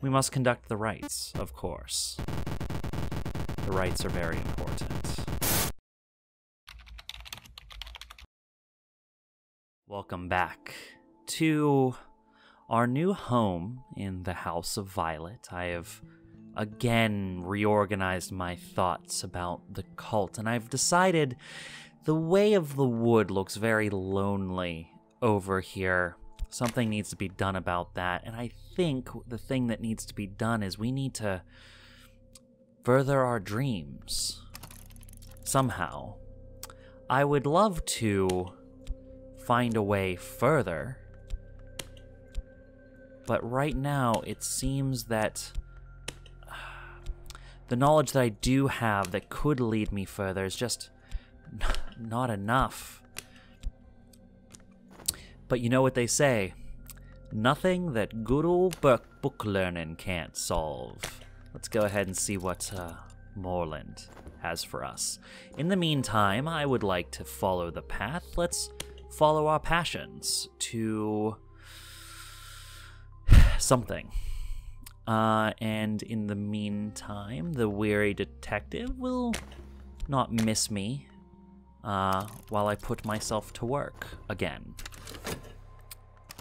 We must conduct the rites, of course. The rites are very important. Welcome back to our new home in the House of Violet. I have again reorganized my thoughts about the cult, and I've decided the Way of the Wood looks very lonely over here. Something needs to be done about that, and I think the thing that needs to be done is we need to further our dreams. Somehow. I would love to find a way further, but right now it seems that the knowledge that I do have that could lead me further is just not enough. But you know what they say, nothing that good old book learning can't solve. Let's go ahead and see what Moreland has for us. In the meantime, I would like to follow the path. Let's follow our passions to something. And in the meantime, the weary detective will not miss me while I put myself to work again.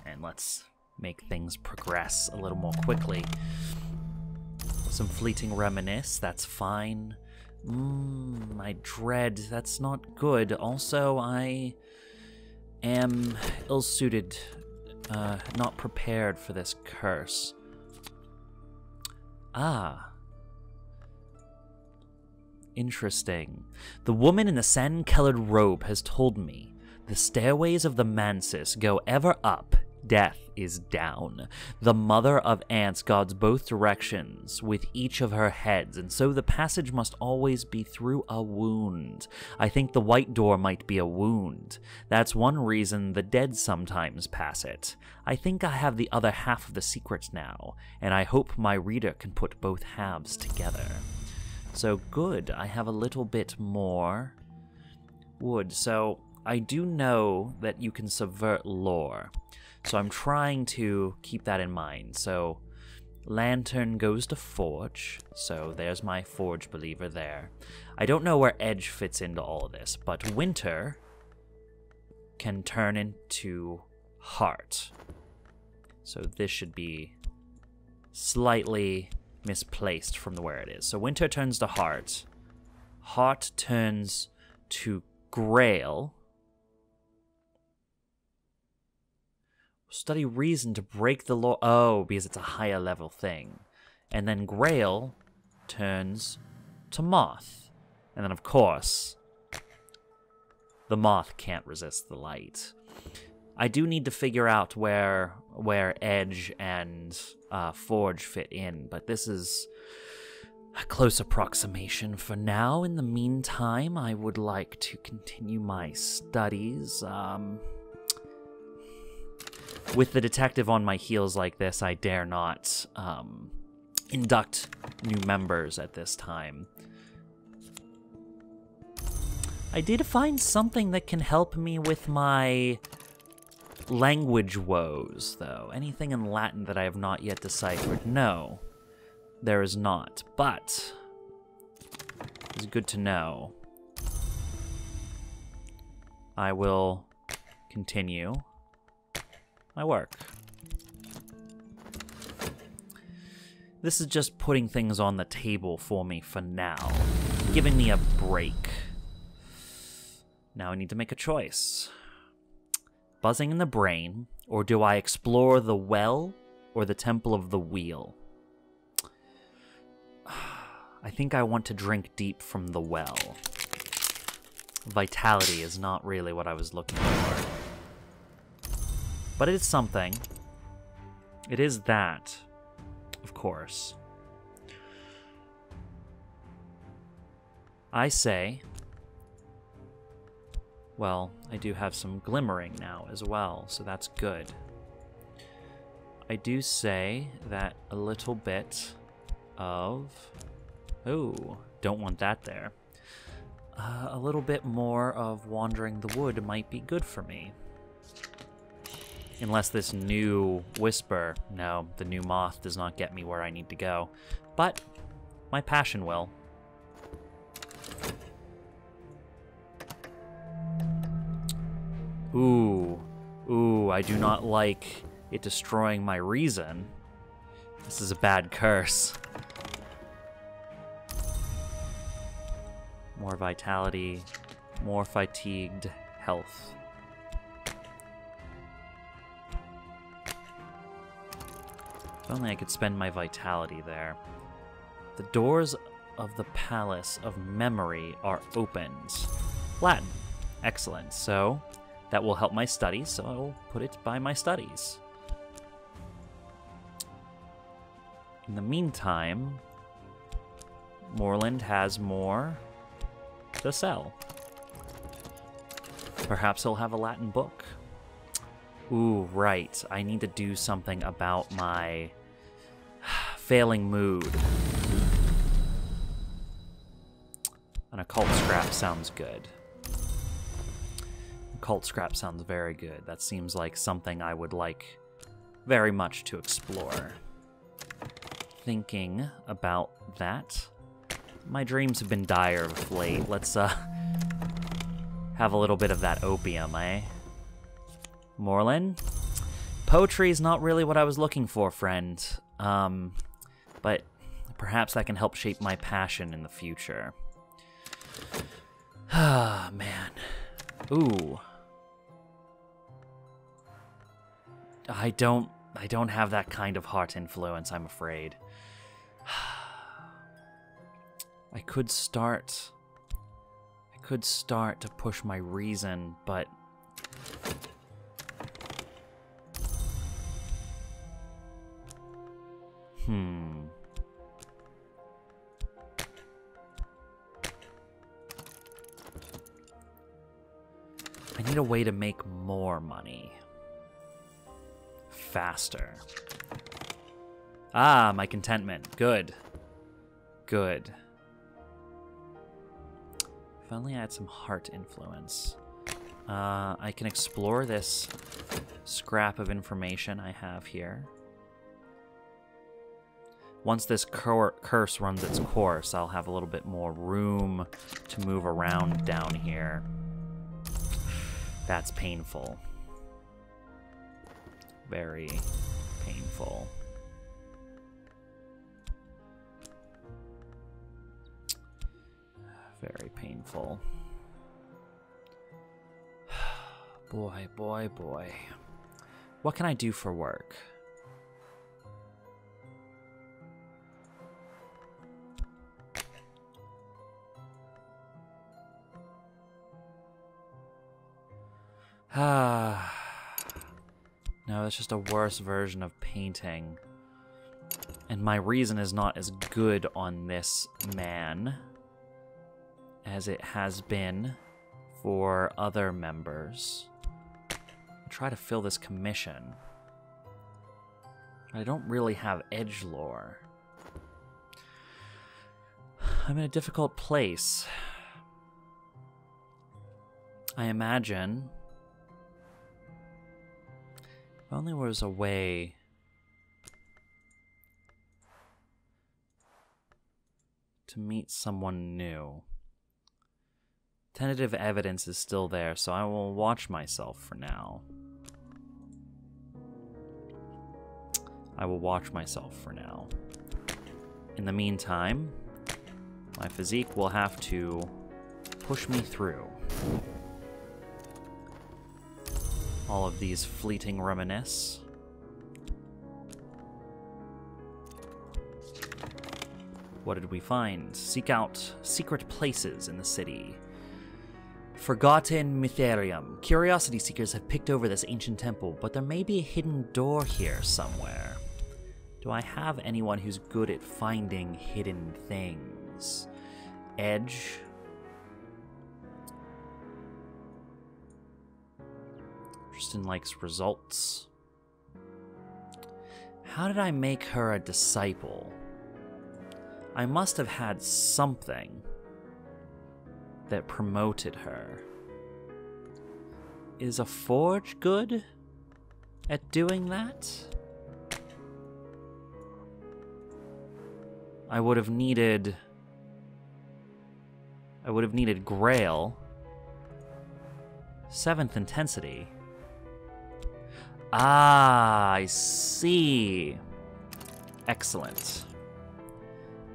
And let's make things progress a little more quickly. Some fleeting reminisce, that's fine. I dread, that's not good. Also, I am ill-suited, not prepared for this curse. Ah. Interesting. The woman in the sand-colored robe has told me the stairways of the Mansis go ever up, death is down. The mother of ants guards both directions with each of her heads, and so the passage must always be through a wound. I think the white door might be a wound. That's one reason the dead sometimes pass it. I think I have the other half of the secret now, and I hope my reader can put both halves together. So good, I have a little bit more wood. So I do know that you can subvert lore. So I'm trying to keep that in mind. So lantern goes to forge. So there's my forge believer there. I don't know where edge fits into all of this, but winter can turn into heart. So this should be slightly misplaced from where it is. So winter turns to heart. Heart turns to grail. Study reason to break the law. Oh, because it's a higher level thing. And then grail turns to moth. And then, of course, the moth can't resist the light. I do need to figure out where edge and forge fit in, but this is a close approximation for now. In the meantime, I would like to continue my studies. With the detective on my heels like this, I dare not induct new members at this time. I did find something that can help me with my language woes, though. Anything in Latin that I have not yet deciphered? No, there is not, but it's good to know. I will continue my work. This is just putting things on the table for me for now, giving me a break. Now I need to make a choice. Buzzing in the brain, or do I explore the well or the Temple of the Wheel? I think I want to drink deep from the well. Vitality is not really what I was looking for. But it is something. It is that, of course. I say, well, I do have some glimmering now as well, so that's good. I do say that a little bit of... Oh, don't want that there. A little bit more of wandering the wood might be good for me. Unless this new whisper... No, the new moth does not get me where I need to go. But my passion will. Ooh. Ooh, I do not like it destroying my reason. This is a bad curse. More vitality, more fatigued health. If only I could spend my vitality there. The doors of the Palace of Memory are opened. Latin. Excellent. So that will help my studies, so I will put it by my studies. In the meantime, Moreland has more to sell. Perhaps he'll have a Latin book. Ooh, right. I need to do something about my failing mood. An occult scrap sounds good. Occult scrap sounds very good. That seems like something I would like very much to explore. Thinking about that. My dreams have been dire of late. Let's have a little bit of that opium, eh? Moreland? Poetry is not really what I was looking for, friend. But perhaps that can help shape my passion in the future. Ah, man. Ooh. I don't have that kind of heart influence, I'm afraid. I could start to push my reason, but I need a way to make more money. Faster. Ah, my contentment. Good. Good. If only I had some heart influence. I can explore this scrap of information I have here. Once this curse runs its course, I'll have a little bit more room to move around down here. That's painful. Very painful. Very painful. Boy, boy, boy. What can I do for work? No, it's just a worse version of painting. And my reason is not as good on this man as it has been for other members. I'll try to fill this commission. I don't really have edgelore. I'm in a difficult place. I imagine if only there was a way to meet someone new. Tentative evidence is still there, so I will watch myself for now. I will watch myself for now. In the meantime, my physique will have to push me through all of these fleeting reminisce. What did we find? Seek out secret places in the city. Forgotten Mytherium. Curiosity seekers have picked over this ancient temple, but there may be a hidden door here somewhere. Do I have anyone who's good at finding hidden things? Edge. Tristan likes results. How did I make her a disciple? I must have had something that promoted her. Is a forge good? at doing that. I would have needed Grail. 7th intensity. Ah, I see. Excellent.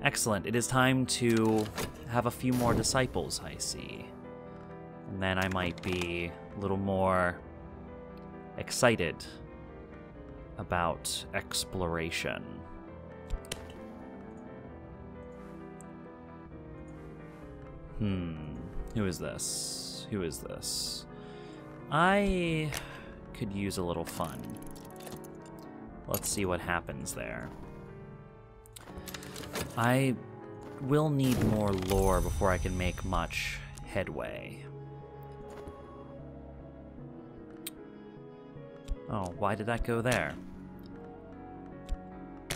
Excellent. It is time to have a few more disciples, I see. And then I might be a little more excited about exploration. Who is this? Who is this? I could use a little fun. Let's see what happens there. I will need more lore before I can make much headway. Oh, why did that go there?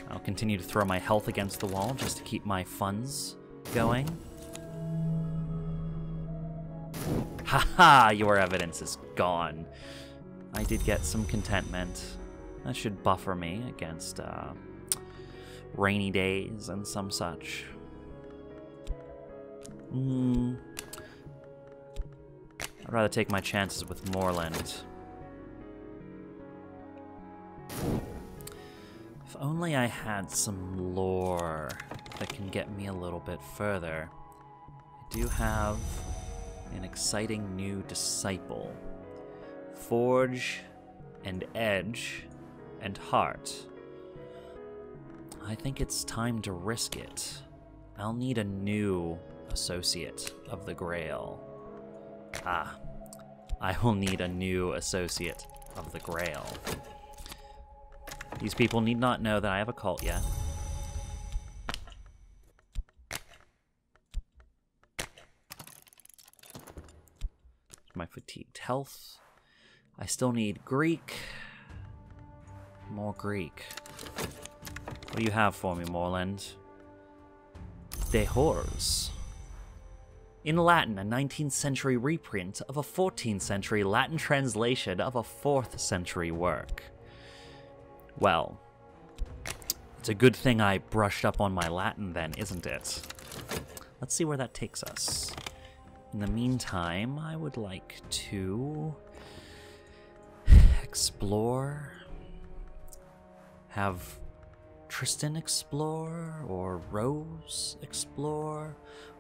I'll continue to throw my health against the wall just to keep my funds going. Haha, your evidence is gone. I did get some contentment. That should buffer me against rainy days and some such. I'd rather take my chances with Moorland. If only I had some lore that can get me a little bit further. I do have an exciting new disciple. Forge and Edge and Heart. I think it's time to risk it. I'll need a new associate of the Grail. Ah, I will need a new associate of the Grail. These people need not know that I have a cult yet. My fatigued health. I still need Greek. More Greek. What do you have for me, Moorland? De Horrors. In Latin, a 19th century reprint of a 14th century Latin translation of a 4th century work. Well, it's a good thing I brushed up on my Latin then, isn't it? Let's see where that takes us. In the meantime, I would like to explore, have Tristan explore, or Rose explore,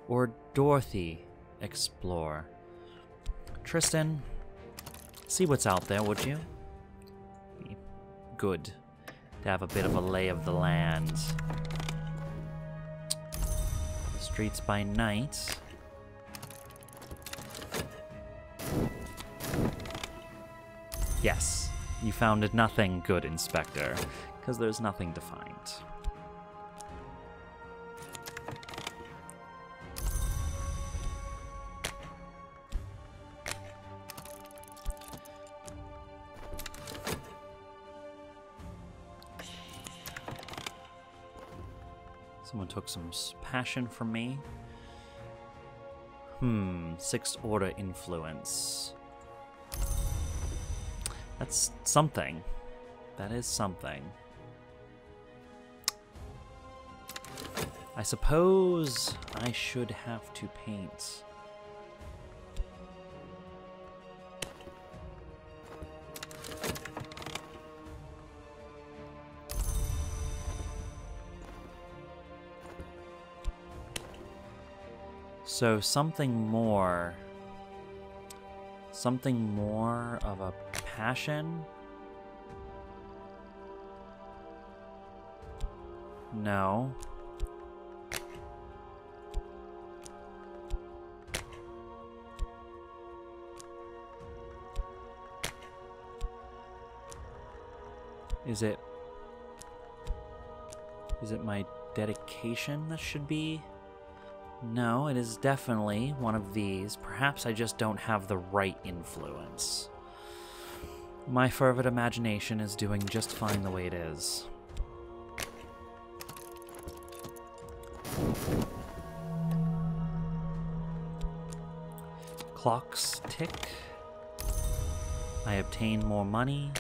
or Dorothy explore. Tristan, see what's out there, would you? Be good to have a bit of a lay of the land. Streets by night. Yes, you found nothing good, Inspector, because there's nothing to find. Someone took some passion from me. 6th order influence. That's something. That is something. I suppose I should have to paint. So something more of a passion? No. Is it my dedication that should be? No, it is definitely one of these. Perhaps I just don't have the right influence. My fervid imagination is doing just fine the way it is. Clocks tick. I obtain more money.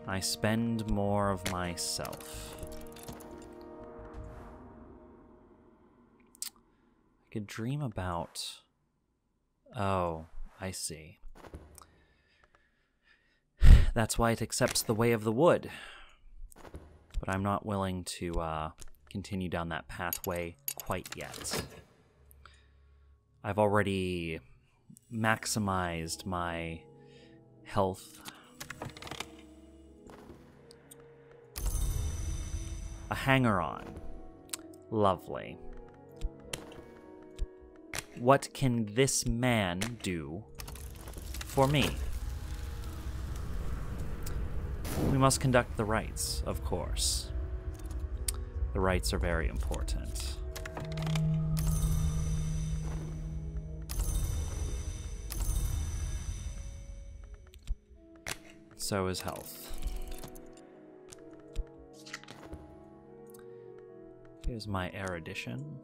I spend more of myself. I could dream about... Oh, I see. That's why it accepts the way of the wood. But I'm not willing to continue down that pathway quite yet. I've already maximized my health. A hanger-on. Lovely. What can this man do for me? We must conduct the rites, of course. The rites are very important. So is health. Here's my erudition.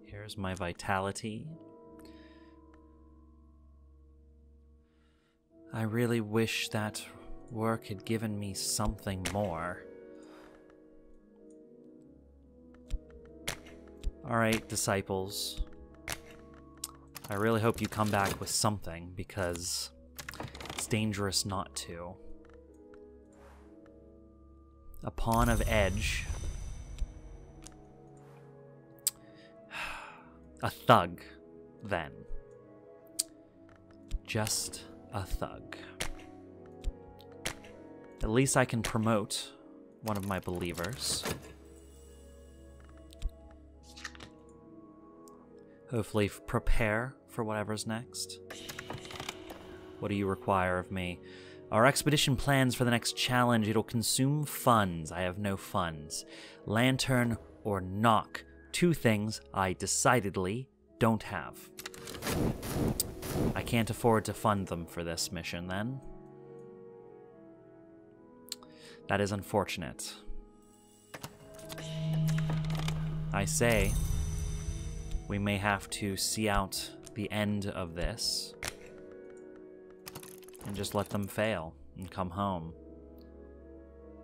Here's my vitality. I really wish that work had given me something more. Alright, disciples. I really hope you come back with something, because it's dangerous not to. A pawn of edge. A thug, then. Just a thug. At least I can promote one of my believers. Hopefully prepare for whatever's next. What do you require of me? Our expedition plans for the next challenge. It'll consume funds. I have no funds. Lantern or knock. Two things I decidedly don't have. I can't afford to fund them for this mission, then. That is unfortunate. I say, we may have to see out the end of this and just let them fail and come home.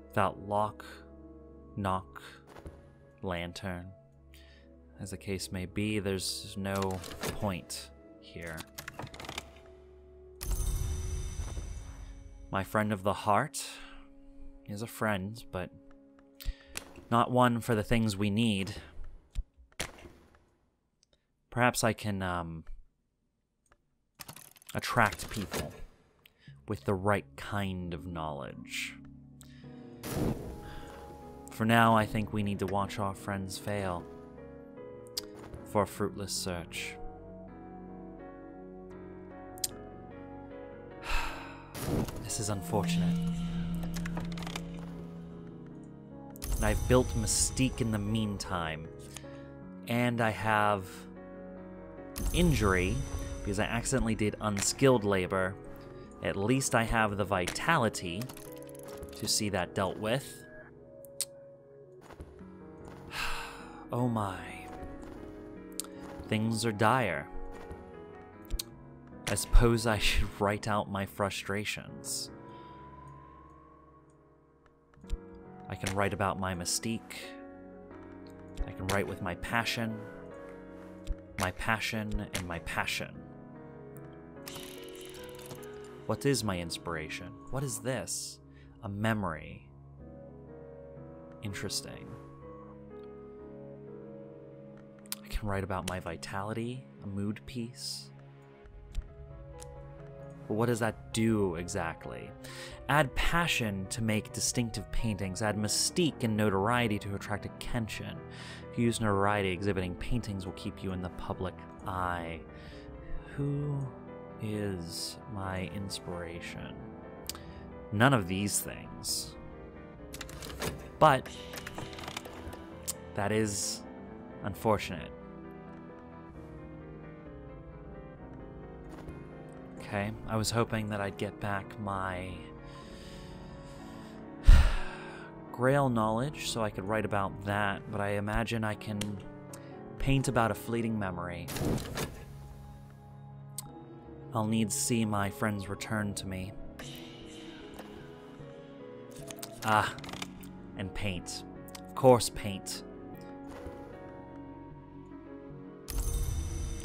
Without lock, knock, lantern. As the case may be, there's no point here. My friend of the heart is a friend, but not one for the things we need. Perhaps I can attract people with the right kind of knowledge. For now, I think we need to watch our friends fail for a fruitless search. This is unfortunate. And I've built mystique in the meantime. And I have injury because I accidentally did unskilled labor. At least I have the vitality to see that dealt with. Oh my. Things are dire. I suppose I should write out my frustrations. I can write about my mystique. I can write with my passion and my passion. What is my inspiration? What is this? A memory. Interesting. I can write about my vitality, a mood piece. But what does that do exactly? Add passion to make distinctive paintings. Add mystique and notoriety to attract attention. If you use notoriety, exhibiting paintings will keep you in the public eye. Who is my inspiration? None of these things. But that is unfortunate. Okay, I was hoping that I'd get back my Grail knowledge so I could write about that, but I imagine I can paint about a fleeting memory. I'll need to see my friends return to me. Ah, and paint. Of course, paint.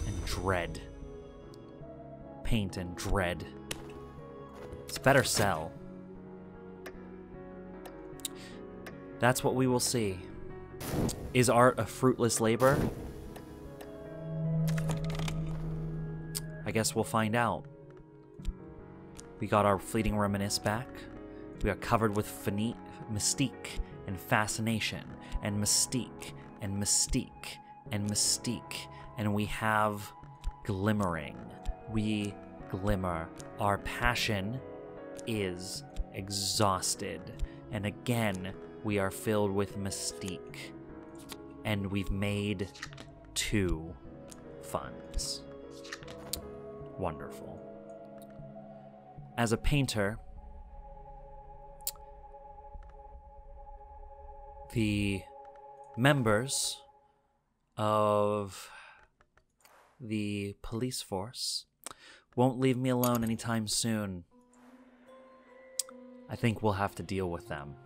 And dread. Paint and dread. It's better sell. That's what we will see. Is art a fruitless labor? I guess we'll find out. We got our fleeting reminisce back. We are covered with mystique and fascination and mystique and mystique and mystique. And we have glimmering. We glimmer. Our passion is exhausted. And again, we are filled with mystique. And we've made 2 funds. Wonderful. As a painter, the members of the police force won't leave me alone anytime soon. I think we'll have to deal with them.